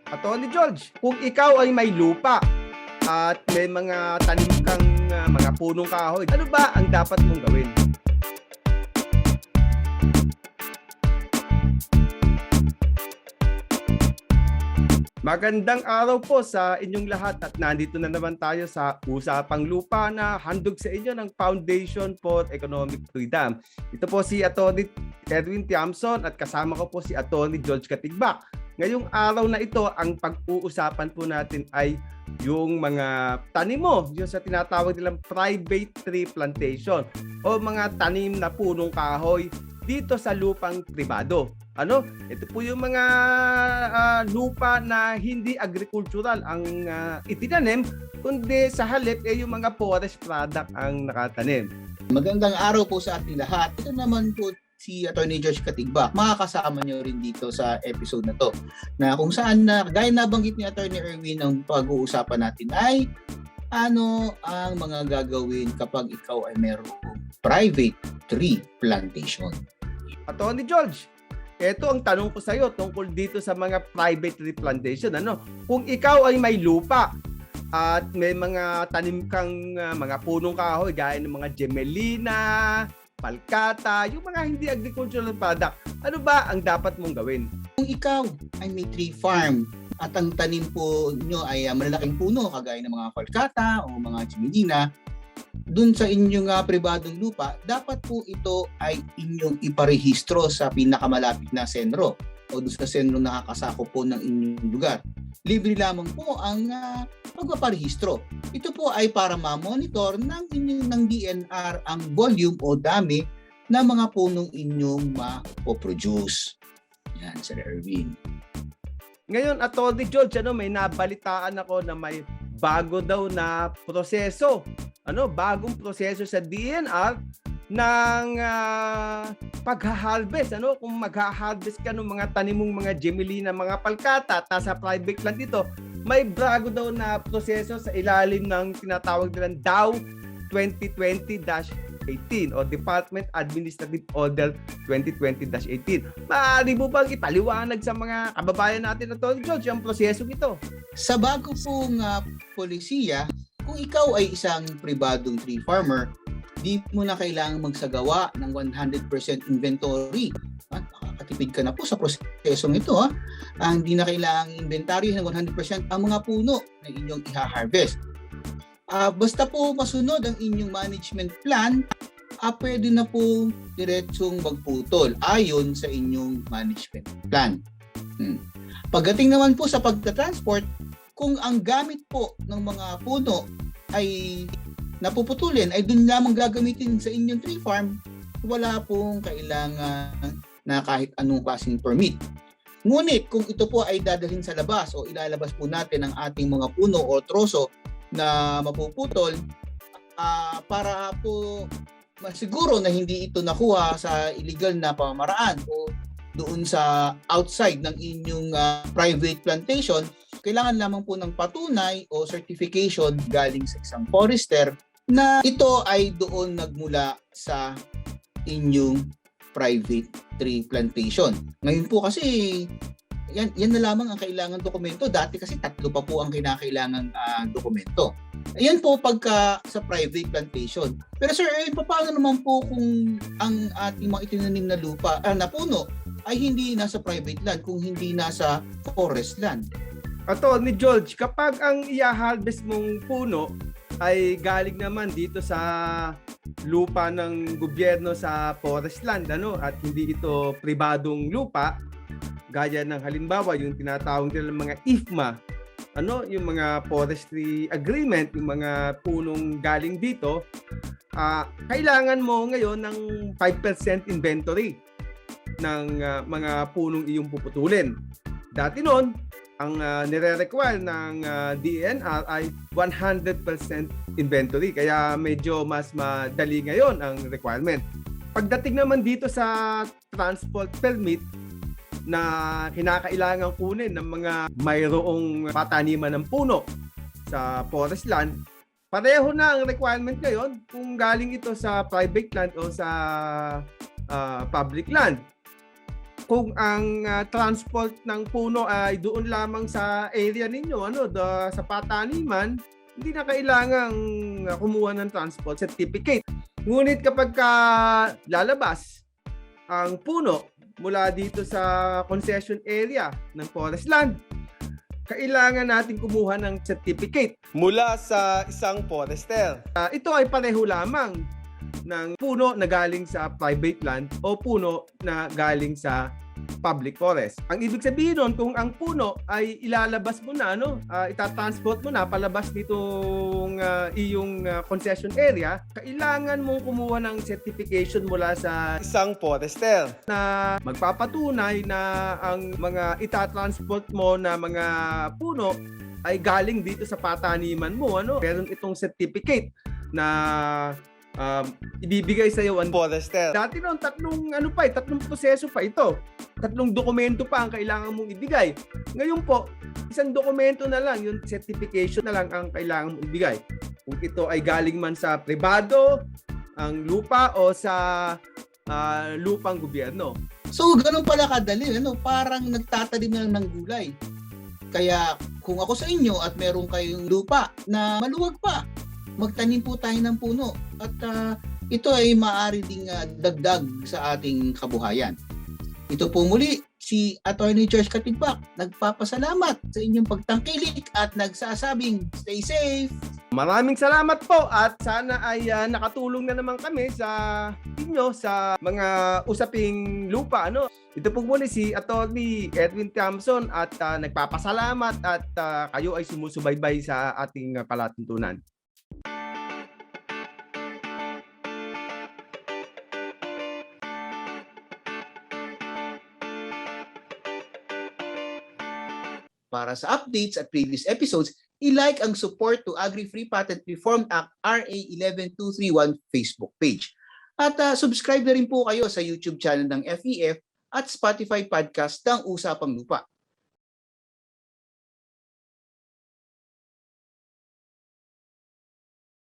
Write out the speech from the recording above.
Attorney George, kung ikaw ay may lupa at may mga tanim kang mga punong kahoy, ano ba ang dapat mong gawin? Magandang araw po sa inyong lahat at nandito na naman tayo sa Usapang Lupa na handog sa inyo ng Foundation for Economic Freedom. Ito po si Atty. Edwin Tiamson at kasama ko po si Atty. George Katigbak. Ngayong araw na ito, ang pag-uusapan po natin ay yung mga tanim mo, yung sa tinatawag nilang private tree plantation o mga tanim na punong kahoy dito sa lupang pribado. Ito po yung mga lupa na hindi agricultural ang itinanim, kundi sa halip yung mga forest product ang nakatanim. Magandang araw po sa ating lahat. Ito naman po si Atty. George Katigbak. Makakasama nyo rin dito sa episode na to. Na kung saan gaya nabanggit ni Atty. Erwin, ang pag-uusapan natin ay ano ang mga gagawin kapag ikaw ay mayroong private tree plantation. Atty. George, ito ang tanong ko sa iyo tungkol dito sa mga private tree plantation. Kung ikaw ay may lupa at may mga tanim kang mga punong kahoy gaya ng mga gemelina, palkata, yung mga hindi agricultural product, ano ba ang dapat mong gawin? Kung ikaw ay may tree farm at ang tanim po nyo ay malalaking puno kagaya ng mga palkata o mga gemelina, dun sa inyong pribadong lupa, dapat po ito ay inyong iparehistro sa pinakamalapit na sentro o dun sa sentro nakakasakop po ng inyong lugar. Libre lamang po ang pagpaparehistro. Ito po ay para ma-monitor ng DNR ang volume o dami ng mga punong inyong ma-produce. Yan, Sir Erwin. Ngayon, Atty. George, may nabalitaan ako na may bago daw na proseso. Bagong proseso sa DNR ng pagha-harvest. Kung magha-harvest ka ng mga tanimong mga gemelina, mga palkata at nasa private land dito, may bago daw na proseso sa ilalim ng tinatawag nilang DAO 2020-18 o Department Administrative Order 2020-18. Maaari mo bang ipaliwanag sa mga kababayan natin na to, George, ang prosesong ito? Sa bago pong polisiya, kung ikaw ay isang pribadong tree farmer, di mo na kailangang magsagawa ng 100% inventory. Makakatipid ka na po sa prosesong ito. Hindi na kailangang inventory ng 100% ang mga puno na inyong iha-harvest. Basta po masunod ang inyong management plan, pwede na po diretsong magputol ayon sa inyong management plan. Pagdating naman po sa pagta-transport, kung ang gamit po ng mga puno ay napuputulin, ay dun lamang gagamitin sa inyong tree farm, wala pong kailangan na kahit anong klaseng permit. Ngunit kung ito po ay dadalhin sa labas o ilalabas po natin ang ating mga puno o troso na mapuputol, para po masiguro na hindi ito nakuha sa illegal na pamamaraan o doon sa outside ng inyong private plantation, kailangan lamang po ng patunay o certification galing sa isang forester na ito ay doon nagmula sa inyong private tree plantation. Ngayon po kasi yan na lamang ang kailangan dokumento. Dati kasi 3 pa po ang kinakailangan dokumento. Ayan po pagka sa private plantation. Pero sir, paano naman po kung ang ating mga itinanim na lupa na puno ay hindi nasa private land, kung hindi nasa forest land? Atty. George, kapag ang i-harvest mong puno ay galing naman dito sa lupa ng gobyerno sa forest land, at hindi ito pribadong lupa, gaya ng halimbawa yung tinatawag nilang mga IFMA, yung mga forestry agreement, yung mga punong galing dito, kailangan mo ngayon ng 5% inventory ng mga punong iyong puputulin. Dati noon, ang nire-require ng DNR ay 100% inventory, kaya medyo mas madali ngayon ang requirement. Pagdating naman dito sa transport permit na kinakailangan kunin ng mga mayroong pataniman ng puno sa forest land, pareho na ang requirement ngayon kung galing ito sa private land o sa public land. kung ang transport ng puno ay doon lamang sa area ninyo, sa pataniman, hindi na kailangang kumuha ng transport certificate. Ngunit kapag lalabas ang puno mula dito sa concession area ng forest land, kailangan natin kumuha ng certificate mula sa isang forester. Ito ay pareho lamang ng puno na galing sa private land o puno na galing sa public forest. Ang ibig sabihin nun, kung ang puno ay ilalabas mo na, itatransport mo na palabas nitong iyong concession area, kailangan mong kumuha ng certification mula sa isang forester na magpapatunay na ang mga itatransport mo na mga puno ay galing dito sa pataniman mo. Meron itong certificate na ibibigay sa iyo ang forester. Dati noon, tatlong proseso pa ito. 3 dokumento pa ang kailangan mong ibigay. Ngayon po, isang dokumento na lang, yung certification na lang ang kailangan mong ibigay. Kung ito ay galing man sa pribado, ang lupa o sa lupang gobyerno. So, ganun pala kadali, parang nagtatanim na lang ng gulay. Kaya kung ako sa inyo at meron kayong lupa na maluwag pa, magtanim po tayo ng puno at ito ay maaari ding dagdag sa ating kabuhayan. Ito po muli si Attorney George Katigbak, nagpapasalamat sa inyong pagtangkilik at nagsasabing stay safe. Maraming salamat po at sana ay nakatulong na naman kami sa inyo sa mga usaping lupa. Ito po muli si Attorney Edwin Thompson at nagpapasalamat at kayo ay sumusubaybay sa ating palatuntunan. Para sa updates at previous episodes, i-like ang Support to Agri-Free Patent Reform Act RA 11231 Facebook page. At subscribe na rin po kayo sa YouTube channel ng FEF at Spotify podcast ng Usapang Lupa.